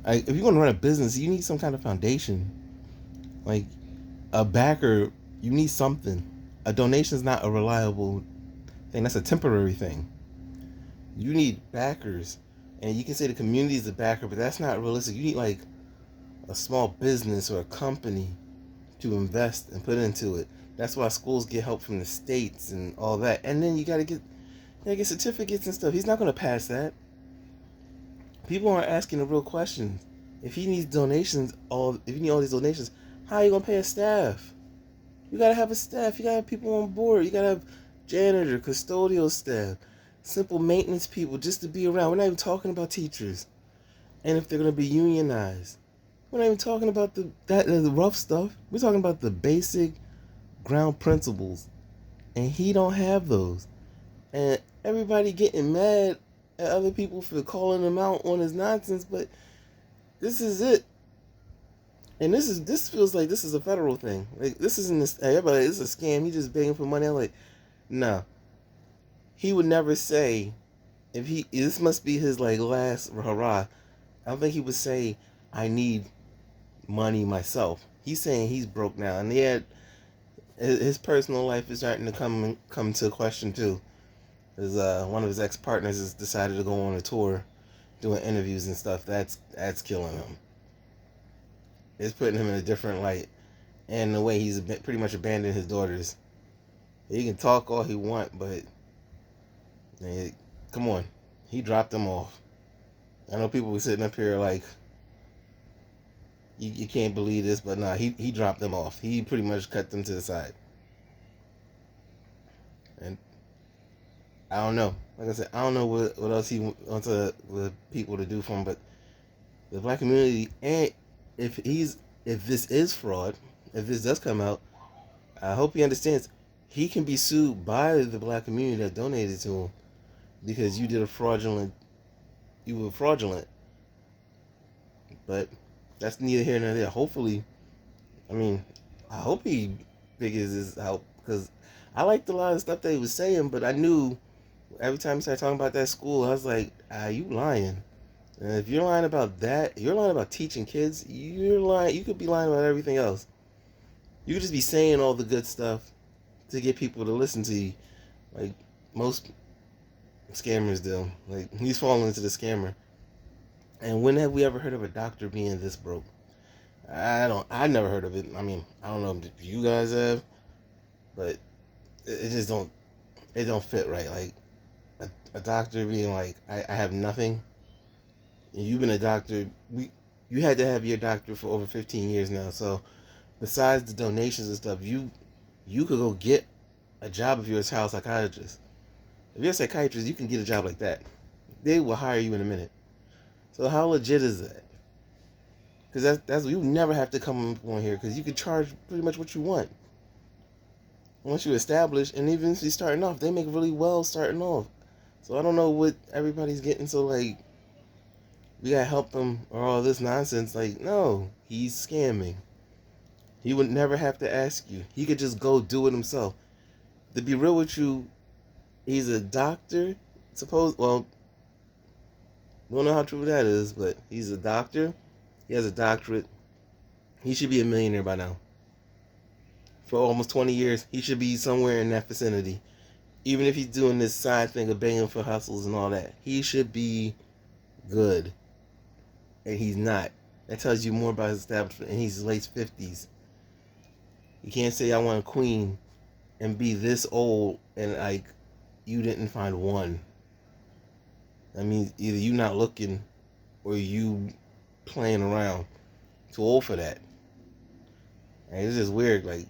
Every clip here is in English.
Like, if you're going to run a business, you need some kind of foundation. Like, a backer, you need something. A donation is not a reliable thing. That's a temporary thing. You need backers, and you can say the community is a backer, but that's not realistic. You need like a small business or a company to invest and put into it. That's why schools get help from the states and all that. And then you gotta get certificates and stuff. He's not gonna pass that. People aren't asking the real questions. If he needs donations, if you need all these donations, how are you gonna pay a staff? You gotta have a staff. You gotta have people on board. You gotta have janitor, custodial staff, simple maintenance people just to be around. We're not even talking about teachers, and if they're gonna be unionized. We're not even talking about the rough stuff. We're talking about the basic ground principles, and he don't have those. And everybody getting mad at other people for calling him out on his nonsense, but this is it. And this feels like this is a federal thing. Like, this isn't this. Everybody, this is a scam. He just begging for money. I'm like, no. He would never say, if he, this must be his like last hurrah. I don't think he would say, I need money myself. He's saying he's broke now, and yet his personal life is starting to come to question too. Because one of his ex partners has decided to go on a tour, doing interviews and stuff. That's killing him. It's putting him in a different light, and the way he's pretty much abandoned his daughters. He can talk all he want, but man, come on, he dropped them off. I know people were sitting up here like, you can't believe this, but nah, he dropped them off. He pretty much cut them to the side. And I don't know. Like I said, I don't know what else he wants the people to do for him, but the black community, and if this is fraud, if this does come out, I hope he understands he can be sued by the black community that donated to him because you were fraudulent. But that's neither here nor there. Hopefully, I mean, I hope he figures this out because I liked a lot of stuff that he was saying, but I knew every time he started talking about that school, I was like, you lying. And if you're lying about that, you're lying about teaching kids, you're lying. You could be lying about everything else. You could just be saying all the good stuff to get people to listen to you, like most scammers do. Like, he's falling into the scammer. And when have we ever heard of a doctor being this broke? I never heard of it. I mean, I don't know if you guys have, but it just it don't fit right. Like, a doctor being like, I have nothing. And you've been a doctor. You had to have your doctor for over 15 years now. So besides the donations and stuff, you could go get a job if you're a child psychiatrist. If you're a psychiatrist, you can get a job like that. They will hire you in a minute. So how legit is that? Because that's you never have to come on here because you can charge pretty much what you want once you establish. And even if you're starting off, they make really well starting off. So I don't know what everybody's getting so like, we gotta help him or all this nonsense. Like, no, he's scamming. He would never have to ask you. He could just go do it himself. To be real with you, he's a doctor. Well, don't know how true that is, but he's a doctor. He has a doctorate. He should be a millionaire by now. For almost 20 years, he should be somewhere in that vicinity. Even if he's doing this side thing of begging for hustles and all that, he should be good. And he's not. That tells you more about his establishment. And he's late 50s. You can't say I want a queen and be this old and like you didn't find one. I mean, either you not looking or you playing around. Too old for that. And it's just weird, like.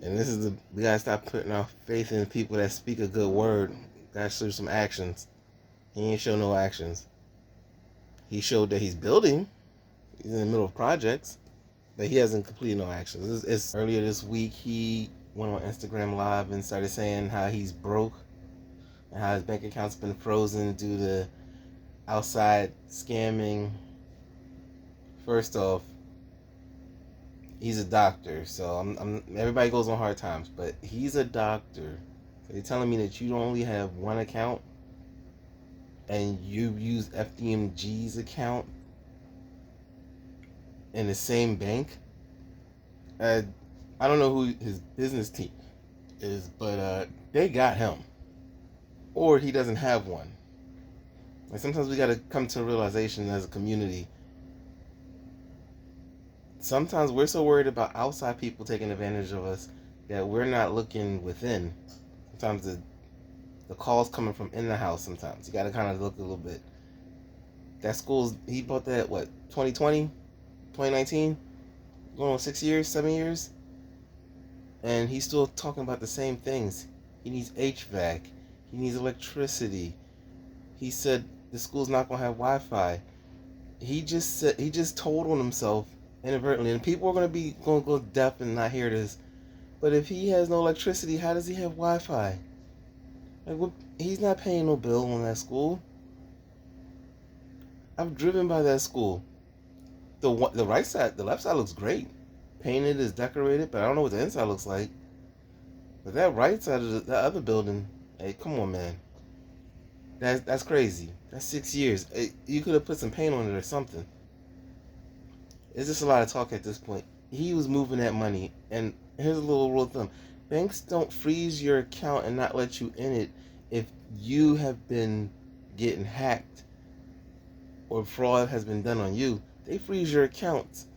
And this is we gotta stop putting our faith in people that speak a good word. Gotta show some actions. He ain't show no actions. He showed that he's building. He's in the middle of projects, but he hasn't completed no actions. It's earlier this week he went on Instagram Live and started saying how he's broke and how his bank account's been frozen due to outside scamming. First off, he's a doctor, so everybody goes on hard times, but he's a doctor. So you're telling me that you only have one account and you use FDMG's account in the same bank, uh, I don't know who his business team is, but they got him, or he doesn't have one. Like sometimes we got to come to a realization as a community. Sometimes we're so worried about outside people taking advantage of us that we're not looking within. Sometimes the calls coming from in the house. Sometimes you got to kind of look a little bit. That school's he bought that what 2020, 2019, going on 6 years, 7 years, and he's still talking about the same things. He needs HVAC. He needs electricity. He said the school's not gonna have Wi-Fi. He just told on himself inadvertently, and people are gonna go deaf and not hear this. But if he has no electricity, how does he have Wi-Fi? Like, what, he's not paying no bill on that school. I've driven by that school. The right side, the left side looks great. Painted is decorated, but I don't know what the inside looks like. But that right side of that other building, hey, come on, man. That's crazy. That's 6 years. You could have put some paint on it or something. It's just a lot of talk at this point. He was moving that money, and here's a little rule of thumb: banks don't freeze your account and not let you in it if you have been getting hacked or fraud has been done on you. They freeze your accounts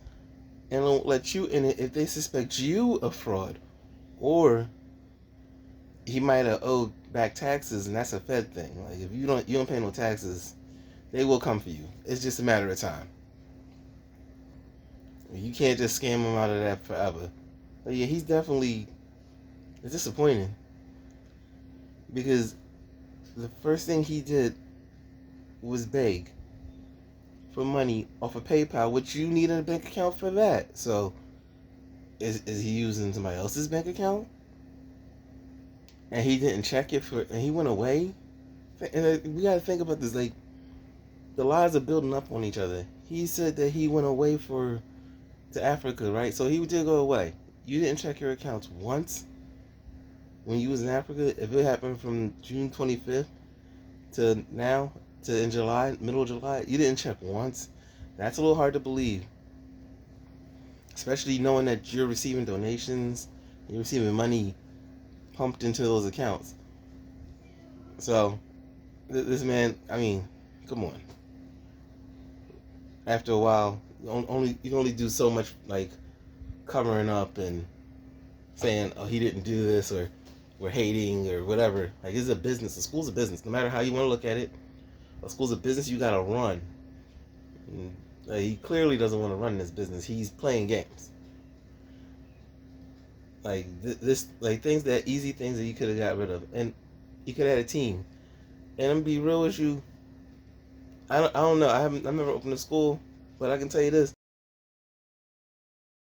and don't let you in it if they suspect you of fraud, or he might have owed back taxes, and that's a Fed thing. Like if you don't pay no taxes, they will come for you. It's just a matter of time. You can't just scam him out of that forever. But yeah, it's disappointing because the first thing he did was beg for money off of PayPal, which you need a bank account for that. So is he using somebody else's bank account? And he didn't check it and he went away. And we gotta think about this. Like the lies are building up on each other. He said that he went away to Africa, right? So he did go away. You didn't check your accounts once when you was in Africa. If it happened from June 25th to now to in July, middle of July, you didn't check once. That's a little hard to believe, especially knowing that you're receiving donations, you're receiving money pumped into those accounts. So this man, I mean, come on. After a while, you can only do so much, like covering up and saying, "Oh, he didn't do this," or "we're hating," or whatever. Like it's a business. A school's a business. No matter how you want to look at it, a school's a business. You gotta run. And, he clearly doesn't want to run this business. He's playing games. Like this, like easy things that you could have got rid of, and you could have had a team. And I'm be real with you. I don't know. I've never opened a school, but I can tell you this: